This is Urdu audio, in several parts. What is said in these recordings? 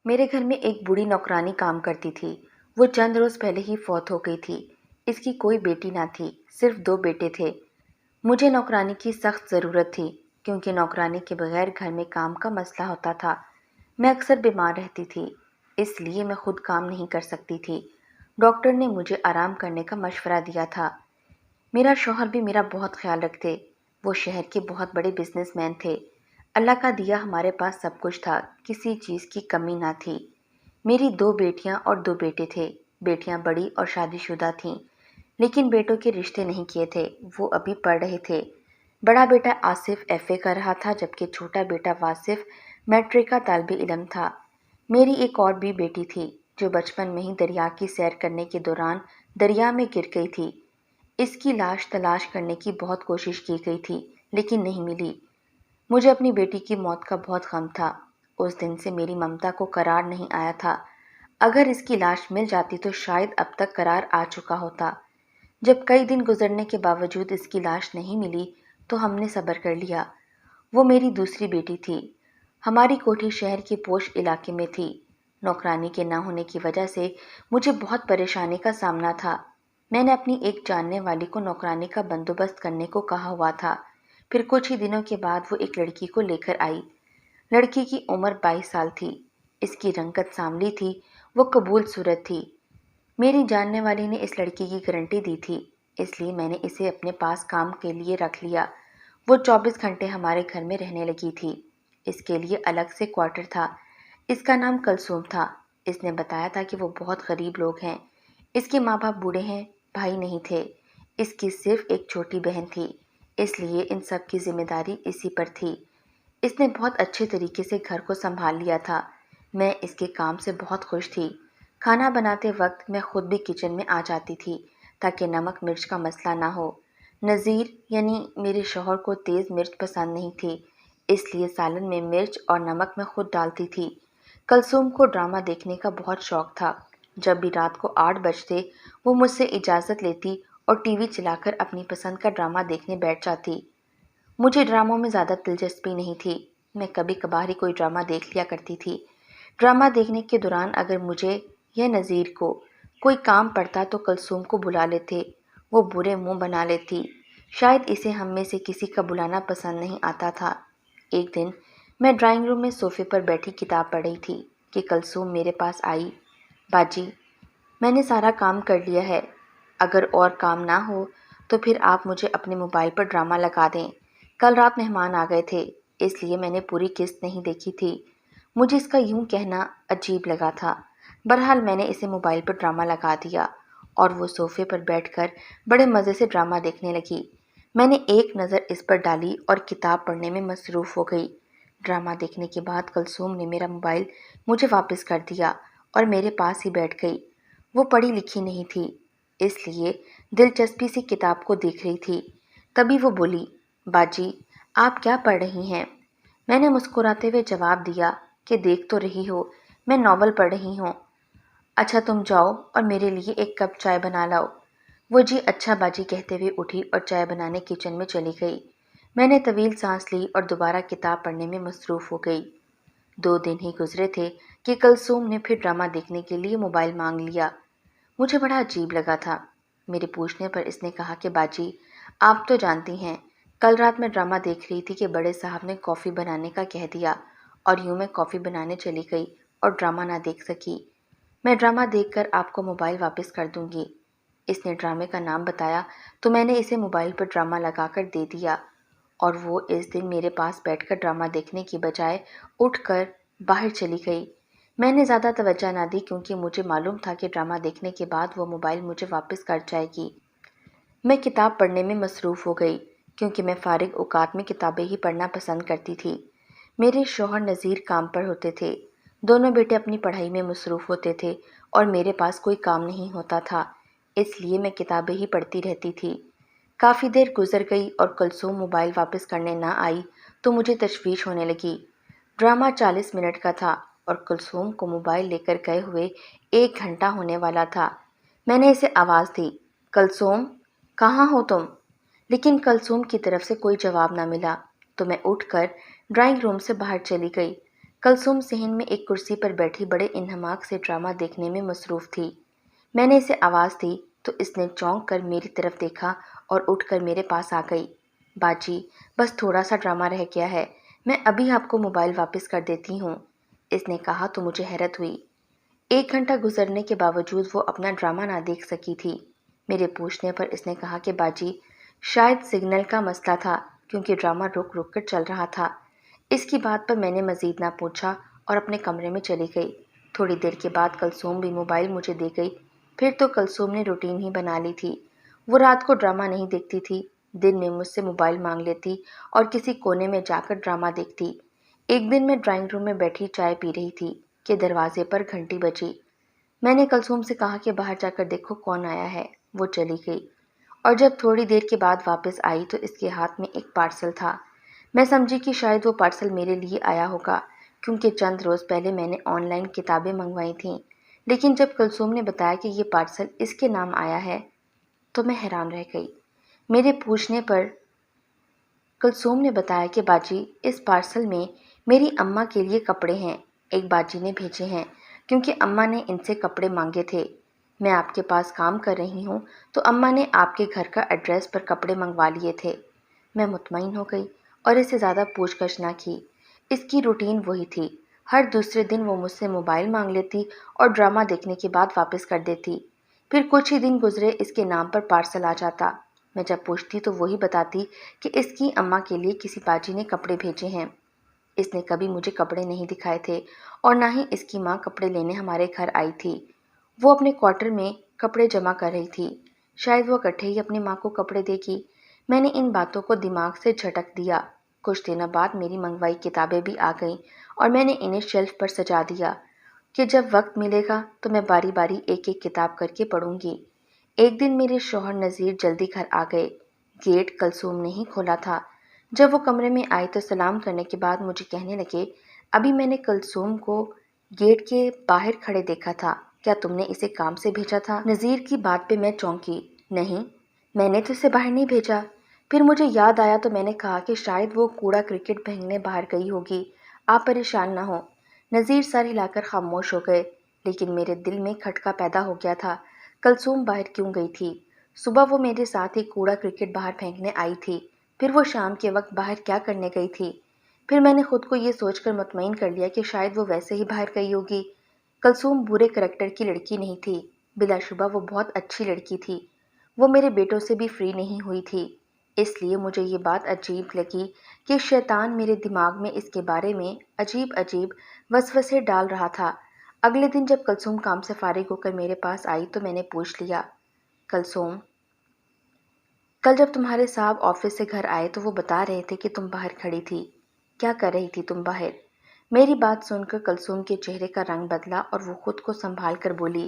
میرے گھر میں ایک بوڑھی نوکرانی کام کرتی تھی۔ وہ چند روز پہلے ہی فوت ہو گئی تھی۔ اس کی کوئی بیٹی نہ تھی، صرف 2 بیٹے تھے۔ مجھے نوکرانی کی سخت ضرورت تھی کیونکہ نوکرانی کے بغیر گھر میں کام کا مسئلہ ہوتا تھا۔ میں اکثر بیمار رہتی تھی، اس لیے میں خود کام نہیں کر سکتی تھی۔ ڈاکٹر نے مجھے آرام کرنے کا مشورہ دیا تھا۔ میرا شوہر بھی میرا بہت خیال رکھتے۔ وہ شہر کے بہت بڑے بزنس مین تھے۔ اللہ کا دیا ہمارے پاس سب کچھ تھا، کسی چیز کی کمی نہ تھی۔ میری 2 بیٹیاں اور 2 بیٹے تھے۔ بیٹیاں بڑی اور شادی شدہ تھیں، لیکن بیٹوں کے رشتے نہیں کیے تھے، وہ ابھی پڑھ رہے تھے۔ بڑا بیٹا آصف FA کر رہا تھا جبکہ چھوٹا بیٹا واصف میٹرک کا طالب علم تھا۔ میری ایک اور بھی بیٹی تھی جو بچپن میں ہی دریا کی سیر کرنے کے دوران دریا میں گر گئی تھی۔ اس کی لاش تلاش کرنے کی بہت کوشش کی گئی تھی لیکن نہیں ملی۔ مجھے اپنی بیٹی کی موت کا بہت غم تھا۔ اس دن سے میری ممتا کو قرار نہیں آیا تھا۔ اگر اس کی لاش مل جاتی تو شاید اب تک قرار آ چکا ہوتا۔ جب کئی دن گزرنے کے باوجود اس کی لاش نہیں ملی تو ہم نے صبر کر لیا۔ وہ میری دوسری بیٹی تھی۔ ہماری کوٹھی شہر کے پوش علاقے میں تھی۔ نوکرانی کے نہ ہونے کی وجہ سے مجھے بہت پریشانی کا سامنا تھا۔ میں نے اپنی ایک جاننے والی کو نوکرانی کا بندوبست کرنے کو کہا ہوا تھا۔ پھر کچھ ہی دنوں کے بعد وہ ایک لڑکی کو لے کر آئی۔ لڑکی کی عمر 22 سال تھی۔ اس کی رنگت سانولی تھی، وہ قبول صورت تھی۔ میری جاننے والی نے اس لڑکی کی گارنٹی دی تھی، اس لیے میں نے اسے اپنے پاس کام کے لیے رکھ لیا۔ وہ 24 گھنٹے ہمارے گھر میں رہنے لگی تھی۔ اس کے لیے الگ سے کوارٹر تھا۔ اس کا نام کلثوم تھا۔ اس نے بتایا تھا کہ وہ بہت غریب لوگ ہیں۔ اس کے ماں باپ بوڑھے ہیں، بھائی نہیں تھے۔ اس کی صرف ایک چھوٹی بہن تھی، اس لیے ان سب کی ذمہ داری اسی پر تھی۔ اس نے بہت اچھے طریقے سے گھر کو سنبھال لیا تھا۔ میں اس کے کام سے بہت خوش تھی۔ کھانا بناتے وقت میں خود بھی کچن میں آ جاتی تھی تاکہ نمک مرچ کا مسئلہ نہ ہو۔ نذیر یعنی میرے شوہر کو تیز مرچ پسند نہیں تھی، اس لیے سالن میں مرچ اور نمک میں خود ڈالتی تھی۔ کلثوم کو ڈرامہ دیکھنے کا بہت شوق تھا۔ جب بھی رات کو 8 بجتے وہ مجھ سے اجازت لیتی اور ٹی وی چلا کر اپنی پسند کا ڈرامہ دیکھنے بیٹھ جاتی۔ مجھے ڈراموں میں زیادہ دلچسپی نہیں تھی، میں کبھی کبھار ہی کوئی ڈرامہ دیکھ لیا کرتی تھی۔ ڈرامہ دیکھنے کے دوران اگر مجھے یا نذیر کو کوئی کام پڑتا تو کلثوم کو بلا لیتے، وہ برے منہ بنا لیتی۔ شاید اسے ہم میں سے کسی کا بلانا پسند نہیں آتا تھا۔ ایک دن میں ڈرائنگ روم میں صوفے پر بیٹھی کتاب پڑھ رہی تھی کہ کلثوم میرے پاس آئی۔ باجی، میں نے سارا کام کر لیا ہے، اگر اور کام نہ ہو تو پھر آپ مجھے اپنے موبائل پر ڈرامہ لگا دیں۔ کل رات مہمان آ گئے تھے، اس لیے میں نے پوری قسط نہیں دیکھی تھی۔ مجھے اس کا یوں کہنا عجیب لگا تھا۔ بہرحال میں نے اسے موبائل پر ڈرامہ لگا دیا اور وہ صوفے پر بیٹھ کر بڑے مزے سے ڈرامہ دیکھنے لگی۔ میں نے ایک نظر اس پر ڈالی اور کتاب پڑھنے میں مصروف ہو گئی۔ ڈرامہ دیکھنے کے بعد کلثوم نے میرا موبائل مجھے واپس کر دیا اور میرے پاس ہی بیٹھ گئی۔ وہ پڑھی لکھی نہیں تھی، اس لیے دلچسپی سے کتاب کو دیکھ رہی تھی۔ تبھی وہ بولی، باجی آپ کیا پڑھ رہی ہیں؟ میں نے مسکراتے ہوئے جواب دیا کہ دیکھ تو رہی ہو، میں ناول پڑھ رہی ہوں۔ اچھا تم جاؤ اور میرے لیے ایک کپ چائے بنا لاؤ۔ وہ جی اچھا باجی کہتے ہوئے اٹھی اور چائے بنانے کچن میں چلی گئی۔ میں نے طویل سانس لی اور دوبارہ کتاب پڑھنے میں مصروف ہو گئی۔ 2 دن ہی گزرے تھے کہ کلثوم نے پھر ڈرامہ دیکھنے کے لیے موبائل مانگ لیا۔ مجھے بڑا عجیب لگا تھا۔ میرے پوچھنے پر اس نے کہا کہ باجی آپ تو جانتی ہیں، کل رات میں ڈرامہ دیکھ رہی تھی کہ بڑے صاحب نے کافی بنانے کا کہہ دیا اور یوں میں کافی بنانے چلی گئی اور ڈرامہ نہ دیکھ سکی۔ میں ڈرامہ دیکھ کر آپ کو موبائل واپس کر دوں گی۔ اس نے ڈرامے کا نام بتایا تو میں نے اسے موبائل پر ڈرامہ لگا کر دے دیا اور وہ اس دن میرے پاس بیٹھ کر ڈرامہ دیکھنے کی بجائے اٹھ کر باہر چلی گئی۔ میں نے زیادہ توجہ نہ دی کیونکہ مجھے معلوم تھا کہ ڈرامہ دیکھنے کے بعد وہ موبائل مجھے واپس کر جائے گی۔ میں کتاب پڑھنے میں مصروف ہو گئی کیونکہ میں فارغ اوقات میں کتابیں ہی پڑھنا پسند کرتی تھی۔ میرے شوہر نذیر کام پر ہوتے تھے، دونوں بیٹے اپنی پڑھائی میں مصروف ہوتے تھے اور میرے پاس کوئی کام نہیں ہوتا تھا، اس لیے میں کتابیں ہی پڑھتی رہتی تھی۔ کافی دیر گزر گئی اور کلثوم موبائل واپس کرنے نہ آئی تو مجھے تشویش ہونے لگی۔ ڈرامہ 40 منٹ کا تھا اور کلثوم کو موبائل لے کر گئے ہوئے 1 گھنٹہ ہونے والا تھا۔ میں نے اسے آواز دی، کلثوم کہاں ہو تم؟ لیکن کلثوم کی طرف سے کوئی جواب نہ ملا تو میں اٹھ کر ڈرائنگ روم سے باہر چلی گئی۔ کلثوم صحن میں ایک کرسی پر بیٹھی بڑے انہماک سے ڈرامہ دیکھنے میں مصروف تھی۔ میں نے اسے آواز دی تو اس نے چونک کر میری طرف دیکھا اور اٹھ کر میرے پاس آ گئی۔ باجی، بس تھوڑا سا ڈرامہ رہ گیا ہے، میں ابھی آپ کو موبائل واپس کر دیتی ہوں، اس نے کہا تو مجھے حیرت ہوئی۔ 1 گھنٹہ گزرنے کے باوجود وہ اپنا ڈرامہ نہ دیکھ سکی تھی۔ میرے پوچھنے پر اس نے کہا کہ باجی، شاید سگنل کا مسئلہ تھا کیونکہ ڈرامہ رک رک کر چل رہا تھا۔ اس کی بات پر میں نے مزید نہ پوچھا اور اپنے کمرے میں چلی گئی۔ تھوڑی دیر کے بعد کلثوم بھی موبائل مجھے دے گئی۔ پھر تو کلثوم نے روٹین ہی بنا لی تھی۔ وہ رات کو ڈرامہ نہیں دیکھتی تھی، دن میں مجھ سے موبائل مانگ لیتی اور کسی کونے میں جا کر ڈرامہ دیکھتی۔ ایک دن میں ڈرائنگ روم میں بیٹھی چائے پی رہی تھی کہ دروازے پر گھنٹی بجی۔ میں نے کلثوم سے کہا کہ باہر جا کر دیکھو کون آیا ہے۔ وہ چلی گئی اور جب تھوڑی دیر کے بعد واپس آئی تو اس کے ہاتھ میں ایک پارسل تھا۔ میں سمجھی کہ شاید وہ پارسل میرے لیے آیا ہوگا کیونکہ چند روز پہلے میں نے آن لائن کتابیں منگوائی تھیں، لیکن جب کلثوم نے بتایا کہ یہ پارسل اس کے نام آیا ہے تو میں حیران رہ گئی۔ میرے پوچھنے پر کلثوم نے بتایا کہ باجی، اس پارسل میں میری اماں کے لیے کپڑے ہیں، ایک باجی نے بھیجے ہیں کیونکہ اماں نے ان سے کپڑے مانگے تھے۔ میں آپ کے پاس کام کر رہی ہوں تو اماں نے آپ کے گھر کا ایڈریس پر کپڑے منگوا لیے تھے۔ میں مطمئن ہو گئی اور اس سے زیادہ پوچھ گچھ نہ کی۔ اس کی روٹین وہی تھی، ہر دوسرے دن وہ مجھ سے موبائل مانگ لیتی اور ڈرامہ دیکھنے کے بعد واپس کر دیتی۔ پھر کچھ ہی دن گزرے اس کے نام پر پارسل آ جاتا۔ میں جب پوچھتی تو وہی بتاتی کہ اس کی اماں کے لیے کسی باجی نے کپڑے بھیجے ہیں۔ اس نے کبھی مجھے کپڑے نہیں دکھائے تھے اور نہ ہی اس کی ماں کپڑے لینے ہمارے گھر آئی تھی۔ وہ اپنے کوارٹر میں کپڑے جمع کر رہی تھی، شاید وہ اکٹھے ہی اپنی ماں کو کپڑے دے گی۔ میں نے ان باتوں کو دماغ سے جھٹک دیا۔ کچھ دنوں بعد میری منگوائی کتابیں بھی آ گئیں اور میں نے انہیں شیلف پر سجا دیا کہ جب وقت ملے گا تو میں باری باری ایک ایک کتاب کر کے پڑھوں گی۔ ایک دن میرے شوہر نذیر جلدی گھر آ گئے۔ گیٹ کلثوم نے ہی کھولا تھا۔ جب وہ کمرے میں آئے تو سلام کرنے کے بعد مجھے کہنے لگے، ابھی میں نے کلثوم کو گیٹ کے باہر کھڑے دیکھا تھا، کیا تم نے اسے کام سے بھیجا تھا؟ نذیر کی بات پہ میں چونکی۔ نہیں، میں نے تو اسے باہر نہیں بھیجا۔ پھر مجھے یاد آیا تو میں نے کہا کہ شاید وہ کوڑا کرکٹ پھینکنے باہر گئی ہوگی، آپ پریشان نہ ہوں۔ نذیر سر ہلا کر خاموش ہو گئے، لیکن میرے دل میں کھٹکا پیدا ہو گیا تھا۔ کلثوم باہر کیوں گئی تھی؟ صبح وہ میرے ساتھ ہی کوڑا کرکٹ باہر پھینکنے آئی تھی، پھر وہ شام کے وقت باہر کیا کرنے گئی تھی؟ پھر میں نے خود کو یہ سوچ کر مطمئن کر لیا کہ شاید وہ ویسے ہی باہر گئی ہوگی۔ کلثوم برے کریکٹر کی لڑکی نہیں تھی، بلا شبہ وہ بہت اچھی لڑکی تھی۔ وہ میرے بیٹوں سے بھی فری نہیں ہوئی تھی۔ اس لیے مجھے یہ بات عجیب لگی کہ شیطان میرے دماغ میں اس کے بارے میں عجیب عجیب وسوسے ڈال رہا تھا۔ اگلے دن جب کلثوم کام سے فارغ ہو کر میرے پاس آئی تو میں نے پوچھ لیا، کلثوم، کل جب تمہارے صاحب آفس سے گھر آئے تو وہ بتا رہے تھے کہ تم باہر کھڑی تھی، کیا کر رہی تھی تم باہر؟ میری بات سن کر کلثوم کے چہرے کا رنگ بدلا اور وہ خود کو سنبھال کر بولی،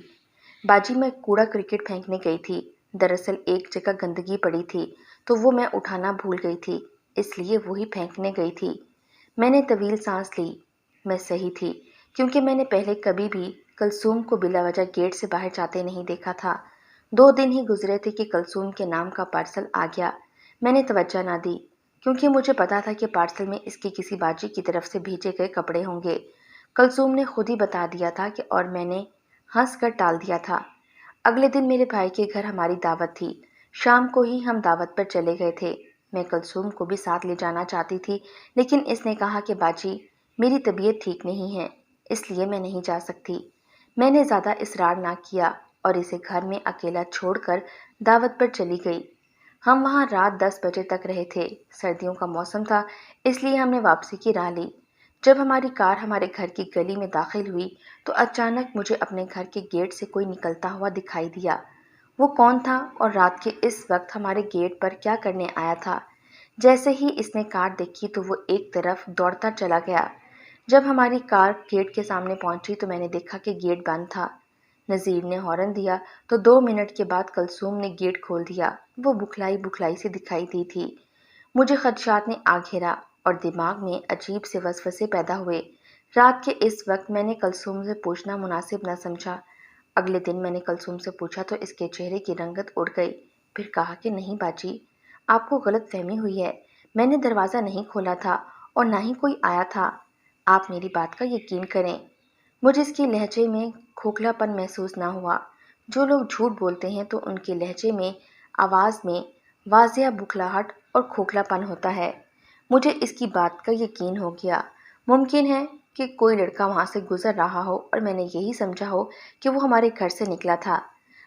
باجی، میں کوڑا کرکٹ پھینکنے گئی تھی، دراصل ایک جگہ گندگی پڑی تھی تو وہ میں اٹھانا بھول گئی تھی، اس لیے وہی پھینکنے گئی تھی۔ میں نے طویل سانس لی۔ میں صحیح تھی کیونکہ میں نے پہلے کبھی بھی کلثوم کو بلا وجہ گیٹ سے باہر جاتے نہیں دیکھا تھا۔ 2 دن ہی گزرے تھے کہ کلثوم کے نام کا پارسل آ گیا۔ میں نے توجہ نہ دی کیونکہ مجھے پتا تھا کہ پارسل میں اس کی کسی باجی کی طرف سے بھیجے گئے کپڑے ہوں گے۔ کلثوم نے خود ہی بتا دیا تھا کہ اور میں نے ہنس کر ٹال دیا تھا۔ اگلے دن میرے بھائی کے گھر ہماری دعوت تھی، شام کو ہی ہم دعوت پر چلے گئے تھے۔ میں کلثوم کو بھی ساتھ لے جانا چاہتی تھی لیکن اس نے کہا کہ باجی، میری طبیعت ٹھیک نہیں ہے، اس لیے میں نہیں جا سکتی۔ میں نے زیادہ اصرار نہ کیا اور اسے گھر میں اکیلا چھوڑ کر دعوت پر چلی گئی۔ ہم وہاں رات 10 بجے تک رہے تھے۔ سردیوں کا موسم تھا اس لیے ہم نے واپسی کی راہ لی۔ جب ہماری کار ہمارے گھر کی گلی میں داخل ہوئی تو اچانک مجھے اپنے گھر کے گیٹ سے کوئی نکلتا ہوا دکھائی دیا۔ وہ کون تھا اور رات کے اس وقت ہمارے گیٹ پر کیا کرنے آیا تھا؟ جیسے ہی اس نے کار دیکھی تو وہ ایک طرف دوڑتا چلا گیا۔ جب ہماری کار گیٹ کے سامنے پہنچی تو میں نے دیکھا کہ گیٹ بند تھا۔ نذیر نے ہارن دیا تو 2 منٹ کے بعد کلثوم نے گیٹ کھول دیا۔ وہ بکھلائی بکھلائی سی دکھائی دی تھی۔ مجھے خدشات نے آ گھیرا اور دماغ میں عجیب سے وسوسے پیدا ہوئے۔ رات کے اس وقت میں نے کلثوم سے پوچھنا مناسب نہ سمجھا۔ اگلے دن میں نے کلثوم سے پوچھا تو اس کے چہرے کی رنگت اڑ گئی۔ پھر کہا کہ نہیں باجی، آپ کو غلط فہمی ہوئی ہے، میں نے دروازہ نہیں کھولا تھا اور نہ ہی کوئی آیا تھا۔ آپ میری بات کا یقین کریں۔ مجھے اس کے لہجے میں کھوکھلا پن محسوس نہ ہوا۔ جو لوگ جھوٹ بولتے ہیں تو ان کے لہجے میں، آواز میں واضح بکھلاہٹ اور کھوکھلا پن ہوتا ہے۔ مجھے اس کی بات کا یقین ہو گیا۔ ممکن ہے کہ کوئی لڑکا وہاں سے گزر رہا ہو اور میں نے یہی سمجھا ہو کہ وہ ہمارے گھر سے نکلا تھا۔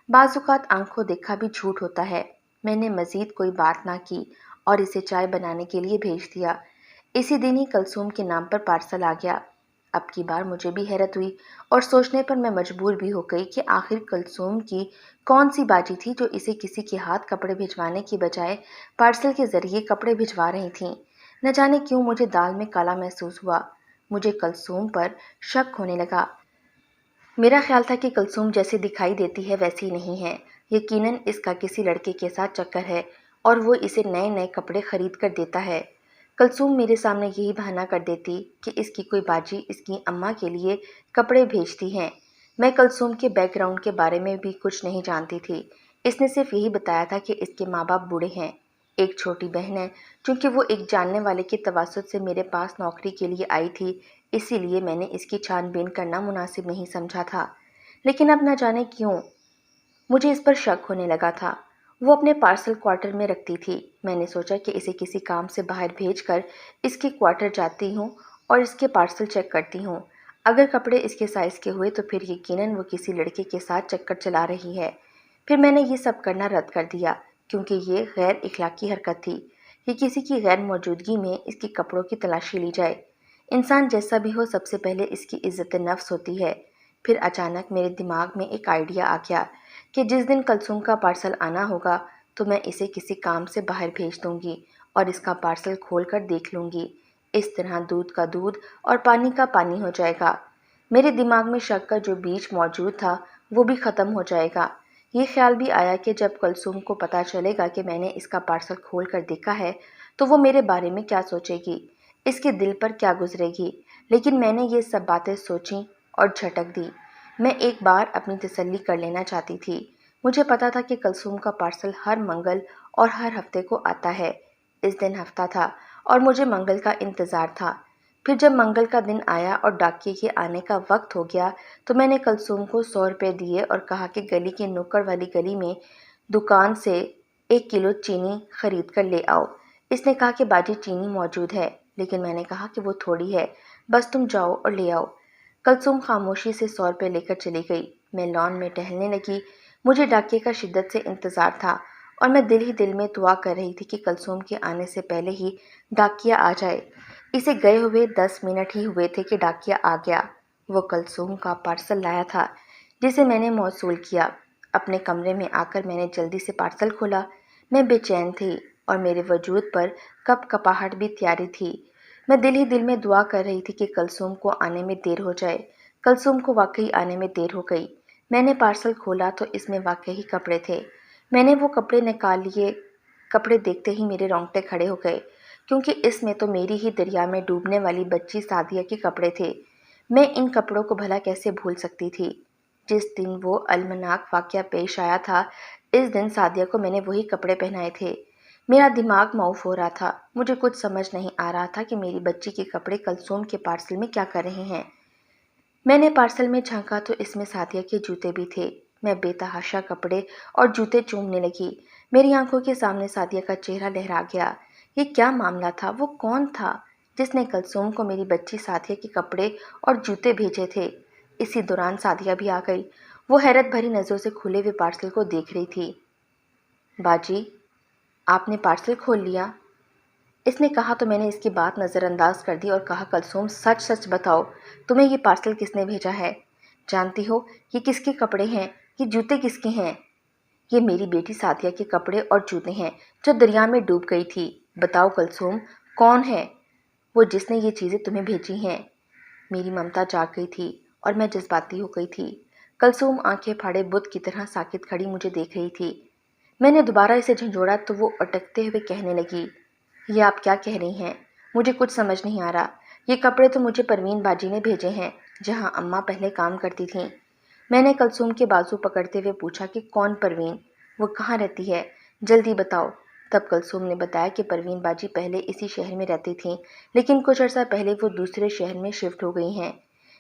بعض اوقات آنکھوں دیکھا بھی جھوٹ ہوتا ہے۔ میں نے مزید کوئی بات نہ کی اور اسے چائے بنانے کے لیے بھیج دیا۔ اسی دن ہی کلثوم کے نام پر پارسل آ گیا۔ اب کی بار مجھے بھی حیرت ہوئی اور سوچنے پر میں مجبور بھی ہو گئی کہ آخر کلثوم کی کون سی باجی تھی جو اسے کسی کے ہاتھ کپڑے بھجوانے کی بجائے پارسل کے ذریعے کپڑے بھجوا رہی تھیں۔ نہ جانے کیوں مجھے دال میں کالا محسوس ہوا۔ مجھے کلثوم پر شک ہونے لگا۔ میرا خیال تھا کہ کلثوم جیسے دکھائی دیتی ہے ویسی نہیں ہے۔ یقیناً اس کا کسی لڑکے کے ساتھ چکر ہے اور وہ اسے نئے نئے کپڑے خرید کر دیتا ہے۔ کلثوم میرے سامنے یہی بہانہ کر دیتی کہ اس کی کوئی باجی اس کی اماں کے لیے کپڑے بھیجتی ہیں۔ میں کلثوم کے بیک گراؤنڈ کے بارے میں بھی کچھ نہیں جانتی تھی۔ اس نے صرف یہی بتایا تھا کہ اس کے ماں باپ بوڑھے ہیں، ایک چھوٹی بہن ہے۔ چونکہ وہ ایک جاننے والے کے توسط سے میرے پاس نوکری کے لیے آئی تھی، اسی لیے میں نے اس کی چھان بین کرنا مناسب نہیں سمجھا تھا۔ لیکن اب نہ جانے کیوں مجھے اس پر شک ہونے لگا تھا۔ وہ اپنے پارسل کوارٹر میں رکھتی تھی۔ میں نے سوچا کہ اسے کسی کام سے باہر بھیج کر اس کے کوارٹر جاتی ہوں اور اس کے پارسل چیک کرتی ہوں۔ اگر کپڑے اس کے سائز کے ہوئے تو پھر یقیناً وہ کسی لڑکے کے ساتھ چکر چلا رہی ہے۔ پھر میں نے یہ سب کرنا رد کر دیا کیونکہ یہ غیر اخلاقی حرکت تھی کہ کسی کی غیر موجودگی میں اس کے کپڑوں کی تلاشی لی جائے۔ انسان جیسا بھی ہو سب سے پہلے اس کی عزت نفس ہوتی ہے۔ پھر اچانک میرے دماغ میں ایک آئیڈیا آ گیا کہ جس دن کلثوم کا پارسل آنا ہوگا تو میں اسے کسی کام سے باہر بھیج دوں گی اور اس کا پارسل کھول کر دیکھ لوں گی۔ اس طرح دودھ کا دودھ اور پانی کا پانی ہو جائے گا۔ میرے دماغ میں شک کا جو بیج موجود تھا وہ بھی ختم ہو جائے گا۔ یہ خیال بھی آیا کہ جب کلثوم کو پتہ چلے گا کہ میں نے اس کا پارسل کھول کر دیکھا ہے تو وہ میرے بارے میں کیا سوچے گی، اس کے دل پر کیا گزرے گی۔ لیکن میں نے یہ سب باتیں سوچیں اور جھٹک دی۔ میں ایک بار اپنی تسلی کر لینا چاہتی تھی۔ مجھے پتا تھا کہ کلثوم کا پارسل ہر منگل اور ہر ہفتے کو آتا ہے۔ اس دن ہفتہ تھا اور مجھے منگل کا انتظار تھا۔ پھر جب منگل کا دن آیا اور ڈاکیے کے آنے کا وقت ہو گیا تو میں نے کلثوم کو 100 روپے دیے اور کہا کہ گلی کی نکڑ والی گلی میں دکان سے 1 کلو چینی خرید کر لے آؤ۔ اس نے کہا کہ باجی چینی موجود ہے، لیکن میں نے کہا کہ وہ تھوڑی ہے، بس تم جاؤ اور لے آؤ۔ کلثوم خاموشی سے 100 روپے لے کر چلی گئی۔ میں لان میں ٹہلنے لگی۔ مجھے ڈاکیے کا شدت سے انتظار تھا اور میں دل ہی دل میں دعا کر رہی تھی کہ کلثوم کے آنے سے پہلے ہی ڈاکیہ آ جائے۔ اسے گئے ہوئے 10 منٹ ہی ہوئے تھے کہ ڈاکیہ آ گیا۔ وہ کلثوم کا پارسل لایا تھا جسے میں نے موصول کیا۔ اپنے کمرے میں آ کر میں نے جلدی سے پارسل کھولا۔ میں بے چین تھی اور میرے وجود پر کپ کپاہٹ بھی طاری تھی۔ میں دل ہی دل میں دعا کر رہی تھی کہ کلثوم کو آنے میں دیر ہو جائے۔ کلثوم کو واقعی آنے میں دیر ہو گئی۔ میں نے پارسل کھولا تو اس میں واقعی کپڑے تھے۔ میں نے وہ کپڑے نکال لیے۔ کپڑے دیکھتے ہی میرے رونگٹے کھڑے ہو گئے کیونکہ اس میں تو میری ہی دریا میں ڈوبنے والی بچی سعدیہ کے کپڑے تھے۔ میں ان کپڑوں کو بھلا کیسے بھول سکتی تھی؟ جس دن وہ المناک واقعہ پیش آیا تھا اس دن سعدیہ کو میں نے وہی کپڑے پہنائے تھے۔ میرا دماغ معاف ہو رہا تھا۔ مجھے کچھ سمجھ نہیں آ رہا تھا کہ میری بچی کے کپڑے کلثوم کے پارسل میں کیا کر رہے ہیں۔ میں نے پارسل میں جھانکا تو اس میں سعدیہ کے جوتے بھی تھے۔ میں بے تحاشا کپڑے اور جوتے چومنے لگی۔ میری آنکھوں کے سامنے سعدیہ کا چہرہ لہرا گیا۔ یہ کیا معاملہ تھا؟ وہ کون تھا جس نے کلثوم کو میری بچی سعدیہ کے کپڑے اور جوتے بھیجے تھے؟ اسی دوران سعدیہ بھی آ گئی۔ وہ حیرت بھری نظروں سے کھلے ہوئے پارسل کو دیکھ رہی تھی۔ باجی، آپ نے پارسل کھول لیا؟ اس نے کہا تو میں نے اس کی بات نظر انداز کر دی اور کہا کلثوم سچ سچ بتاؤ، تمہیں یہ پارسل کس نے بھیجا ہے؟ جانتی ہو یہ کس کے کپڑے ہیں؟ یہ جوتے کس کے ہیں؟ یہ میری بیٹی سعدیہ کے کپڑے اور جوتے ہیں جو دریا میں ڈوب گئی تھی۔ بتاؤ کلثوم، کون ہے وہ جس نے یہ چیزیں تمہیں بھیجی ہیں؟ میری ممتا جاگ گئی تھی اور میں جذباتی ہو گئی تھی۔ کلثوم آنکھیں پھاڑے بت کی طرح ساکت کھڑی مجھے دیکھ رہی تھی۔ میں نے دوبارہ اسے جھنجھوڑا تو وہ اٹکتے ہوئے کہنے لگی، یہ آپ کیا کہہ رہی ہیں؟ مجھے کچھ سمجھ نہیں آ رہا۔ یہ کپڑے تو مجھے پروین باجی نے بھیجے ہیں جہاں اماں پہلے کام کرتی تھیں۔ میں نے کلثوم کے بازو پکڑتے ہوئے پوچھا کہ کون پروین؟ وہ کہاں رہتی ہے؟ جلدی بتاؤ۔ تب کلثوم نے بتایا کہ پروین باجی پہلے اسی شہر میں رہتی تھیں، لیکن کچھ عرصہ پہلے وہ دوسرے شہر میں شفٹ ہو گئی ہیں۔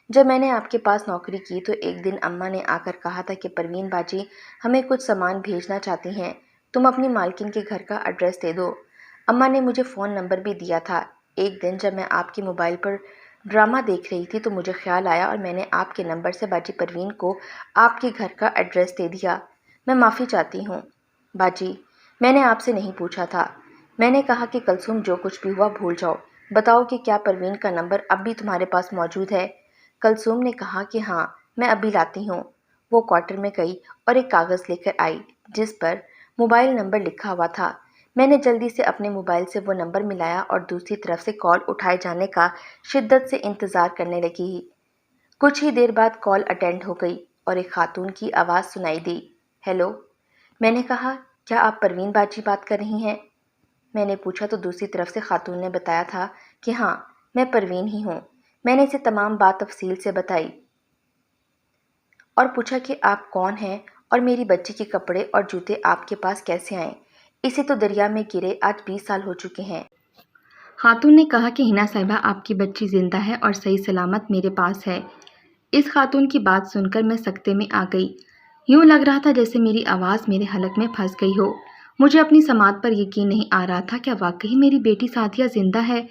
جب میں نے آپ کے پاس نوکری کی تو ایک دن اماں نے آ کر کہا تھا کہ پروین باجی ہمیں کچھ سامان بھیجنا چاہتی ہیں، تم اپنی مالکن کے گھر کا ایڈریس دے دو۔ اماں نے مجھے فون نمبر بھی دیا تھا۔ ایک دن جب میں آپ کے موبائل پر ڈرامہ دیکھ رہی تھی تو مجھے خیال آیا اور میں نے آپ کے نمبر سے باجی پروین کو آپ کے گھر کا ایڈریس دے دیا۔ میں معافی چاہتی ہوں باجی، میں نے آپ سے نہیں پوچھا تھا۔ میں نے کہا کہ کلثوم جو کچھ بھی ہوا بھول جاؤ، بتاؤ کہ کیا پروین کا نمبر اب بھی تمہارے پاس موجود ہے؟ کلثوم نے کہا کہ ہاں، میں ابھی لاتی ہوں۔ وہ کوارٹر میں گئی اور ایک کاغذ لے کر آئی جس پر موبائل نمبر لکھا ہوا تھا۔ میں نے جلدی سے اپنے موبائل سے وہ نمبر ملایا اور دوسری طرف سے کال اٹھائے جانے کا شدت سے انتظار کرنے لگی۔ کچھ ہی دیر بعد کال اٹینڈ ہو گئی اور ایک خاتون کی آواز سنائی دی، ہیلو۔ میں نے کہا، کیا آپ پروین باجی بات کر رہی ہیں؟ میں نے پوچھا تو دوسری طرف سے خاتون نے بتایا تھا کہ ہاں، میں پروین ہی ہوں۔ میں نے اسے تمام بات تفصیل سے بتائی اور پوچھا کہ آپ کون ہیں اور میری بچی کے کپڑے اور جوتے آپ کے پاس کیسے آئیں؟ اسے تو دریا میں گرے آج 20 سال ہو چکے ہیں۔ خاتون نے کہا کہ ہنا صاحبہ، آپ کی بچی زندہ ہے اور صحیح سلامت میرے پاس ہے۔ اس خاتون کی بات سن کر میں سکتے میں آ گئی۔ یوں لگ رہا تھا جیسے میری آواز میرے حلق میں پھنس گئی ہو۔ مجھے اپنی سماعت پر یقین نہیں آ رہا تھا، کیا واقعی میری بیٹی سعدیہ زندہ ہے؟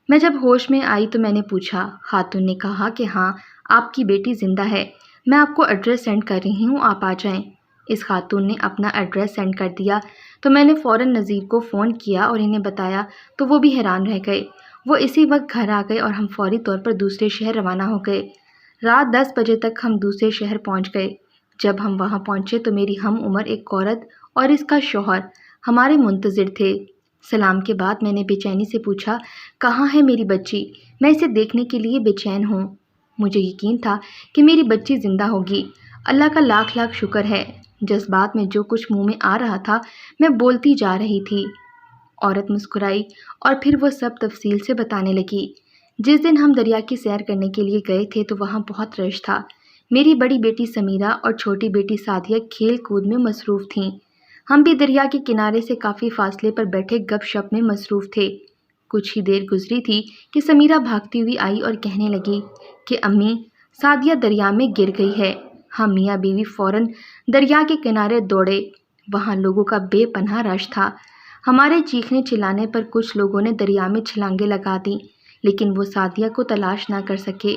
میں جب ہوش میں آئی تو میں نے پوچھا۔ خاتون نے کہا کہ ہاں، آپ کی بیٹی زندہ ہے، میں آپ کو ایڈریس سینڈ کر رہی ہوں، آپ آ جائیں۔ اس خاتون نے اپنا ایڈریس سینڈ کر دیا تو میں نے فوراً نذیر کو فون کیا اور انہیں بتایا تو وہ بھی حیران رہ گئے۔ وہ اسی وقت گھر آ گئے اور ہم فوری طور پر دوسرے شہر روانہ ہو گئے۔ رات 10 بجے تک ہم دوسرے شہر پہنچ گئے۔ جب ہم وہاں پہنچے تو میری ہم عمر ایک عورت اور اس کا شوہر ہمارے منتظر تھے۔ سلام کے بعد میں نے بے چینی سے پوچھا، کہاں ہے میری بچی؟ میں اسے دیکھنے کے لیے بے چین ہوں۔ مجھے یقین تھا کہ میری بچی زندہ ہوگی۔ اللہ کا لاکھ لاکھ شکر ہے۔ جذبات میں جو کچھ منہ میں آ رہا تھا میں بولتی جا رہی تھی۔ عورت مسکرائی اور پھر وہ سب تفصیل سے بتانے لگی۔ جس دن ہم دریا کی سیر کرنے کے لیے گئے تھے تو وہاں بہت رش تھا۔ میری بڑی بیٹی سمیرہ اور چھوٹی بیٹی سعدیہ کھیل کود میں مصروف تھیں۔ ہم بھی دریا کے کنارے سے کافی فاصلے پر بیٹھے گپ شپ میں مصروف تھے۔ کچھ ہی دیر گزری تھی کہ سمیرہ بھاگتی ہوئی آئی اور کہنے لگی کہ امی، سعدیہ دریا میں گر گئی ہے۔ ہم میاں بیوی فوراً دریا کے کنارے دوڑے۔ وہاں لوگوں کا بے پناہ رش تھا۔ ہمارے چیخنے چلانے پر کچھ لوگوں نے دریا میں چھلانگیں لگا دیں، لیکن وہ سعدیہ کو تلاش نہ کر سکے۔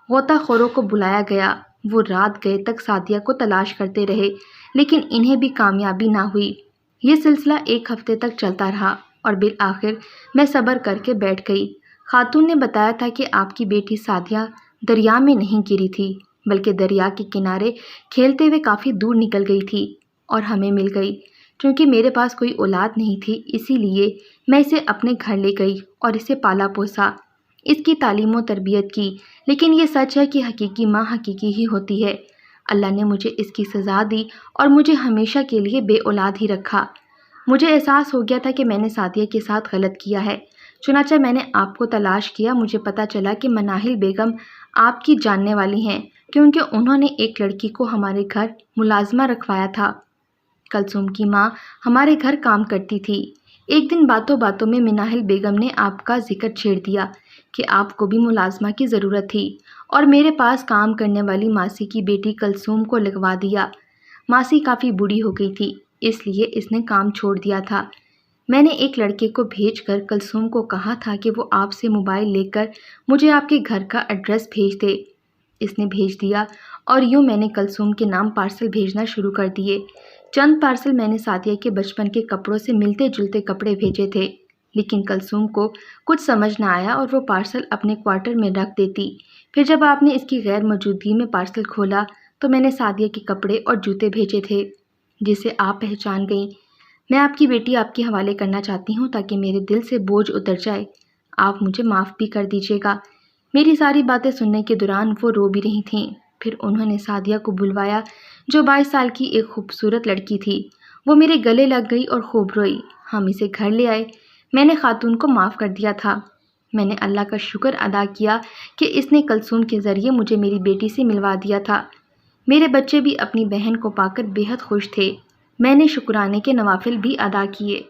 غوطہ خوروں کو بلایا گیا۔ وہ رات گئے تک سعدیہ کو تلاش کرتے رہے، لیکن انہیں بھی کامیابی نہ ہوئی۔ یہ سلسلہ 1 ہفتے تک چلتا رہا اور بالآخر میں صبر کر کے بیٹھ گئی۔ خاتون نے بتایا تھا کہ آپ کی بیٹی سعدیہ دریا میں نہیں گری تھی، بلکہ دریا کے کنارے کھیلتے ہوئے کافی دور نکل گئی تھی اور ہمیں مل گئی۔ چونکہ میرے پاس کوئی اولاد نہیں تھی، اسی لیے میں اسے اپنے گھر لے گئی اور اسے پالا پوسا، اس کی تعلیم و تربیت کی۔ لیکن یہ سچ ہے کہ حقیقی ماں حقیقی ہی ہوتی ہے۔ اللہ نے مجھے اس کی سزا دی اور مجھے ہمیشہ کے لیے بے اولاد ہی رکھا۔ مجھے احساس ہو گیا تھا کہ میں نے سعدیہ کے ساتھ غلط کیا ہے، چنانچہ میں نے آپ کو تلاش کیا۔ مجھے پتہ چلا کہ مناہل بیگم آپ کی جاننے والی ہیں، کیونکہ انہوں نے ایک لڑکی کو ہمارے گھر ملازمہ رکھوایا تھا۔ کلثوم کی ماں ہمارے گھر کام کرتی تھی۔ ایک دن باتوں باتوں میں مناہل بیگم نے آپ کا ذکر چھیڑ دیا کہ آپ کو بھی ملازمہ کی ضرورت تھی اور میرے پاس کام کرنے والی ماسی کی بیٹی کلثوم کو لگوا دیا۔ ماسی کافی بوڑھی ہو گئی تھی، اس لیے اس نے کام چھوڑ دیا تھا۔ میں نے ایک لڑکے کو بھیج کر کلثوم کو کہا تھا کہ وہ آپ سے موبائل لے کر مجھے آپ کے گھر کا ایڈریس بھیج دے۔ اس نے بھیج دیا اور یوں میں نے کلثوم کے نام پارسل بھیجنا شروع کر دیے۔ چند پارسل میں نے سعدیہ کے بچپن کے کپڑوں سے ملتے جلتے کپڑے بھیجے تھے، لیکن کلثوم کو کچھ سمجھ نہ آیا اور وہ پارسل اپنے کوارٹر میں رکھ دیتی۔ پھر جب آپ نے اس کی غیر موجودگی میں پارسل کھولا تو میں نے سعدیہ کے کپڑے اور جوتے بھیجے تھے، جسے آپ پہچان گئیں۔ میں آپ کی بیٹی آپ کے حوالے کرنا چاہتی ہوں تاکہ میرے دل سے بوجھ اتر جائے۔ آپ مجھے معاف بھی کر دیجیے گا۔ میری ساری باتیں سننے کے دوران وہ رو بھی رہی تھیں۔ پھر انہوں نے سعدیہ کو بلوایا، جو 22 سال کی ایک خوبصورت لڑکی تھی۔ وہ میرے گلے لگ گئی اور خوب روئی۔ ہم اسے گھر لے آئے۔ میں نے خاتون کو معاف کر دیا تھا۔ میں نے اللہ کا شکر ادا کیا کہ اس نے کلثوم کے ذریعے مجھے میری بیٹی سے ملوا دیا تھا۔ میرے بچے بھی اپنی بہن کو پا کر بے حد خوش تھے۔ میں نے شکرانے کے نوافل بھی ادا کیے۔